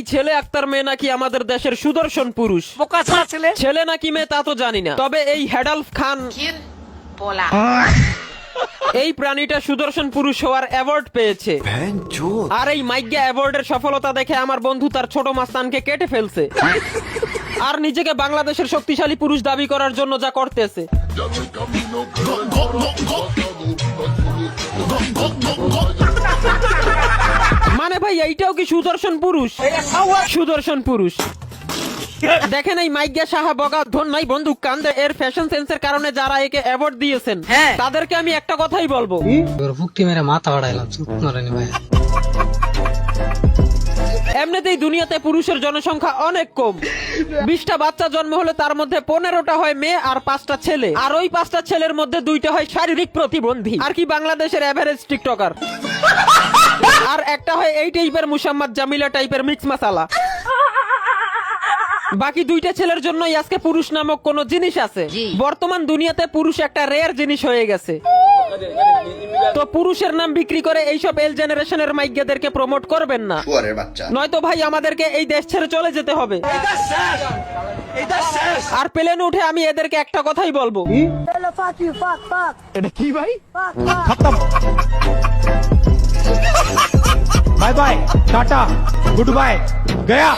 এই ছেলে আক্তার মেয়ে নাকি আমাদের দেশের সুদর্শন পুরুষ। ছেলে নাকি মেয়ে তা তো জানি না, তবে এই হেডালফ খান এই প্রাণীটা সুদর্শন পুরুষ হওয়ার অ্যাওয়ার্ড পেয়েছে। আর এই মাইগ্যা অ্যাওয়ার্ডের সফলতা দেখে আমার বন্ধু তার ছোট মাস্তানকে কেটে ফেলছে আর নিজেকে বাংলাদেশের শক্তিশালী পুরুষ দাবি করার জন্য যা করতেছে। মানে ভাই এইটাও কি সুদর্শন পুরুষ? সুদর্শন পুরুষ দেখেন এই মাইগ্যা সাহা বগা ধন নাই বন্দুক কান্দে এর ফ্যাশন সেন্সের কারণে যারা একে অ্যাওয়ার্ড দিয়েছেন তাদেরকে আমি একটা কথাই বলবো, এমনিতেই দুনিয়াতে পুরুষের জনসংখ্যা অনেক কম। 20টা বাচ্চা জন্ম হলে তার মধ্যে 15টা হয় মেয়ে আর 5টা ছেলে, আর ওই 5টা ছেলের মধ্যে 2টা হয় শারীরিক প্রতিবন্ধী আর কি বাংলাদেশের এভারেজ টিকটকার, আর একটা হয় এই টাইপের মুসাম্মদ জামিলা টাইপের মিক্স মাসালা। বাকি 2টা ছেলের জন্যই আজকে পুরুষ নামক কোন জিনিস আছে। বর্তমান দুনিয়াতে পুরুষ একটা রেয়ার জিনিস হয়ে গেছে। তো পুরুষের নাম বিক্রি করে এইসব এল জেনারেশনের মাইগ্যাদেরকে প্রমোট করবেন না, নয়তো ভাই আমাদেরকে এই দেশ ছেড়ে চলে যেতে হবে। আর প্লেনে উঠে আমি এদেরকে একটা কথাই বলবো, এটা কি ভাই? খতম, bye bye, tata, good bye, Gaya.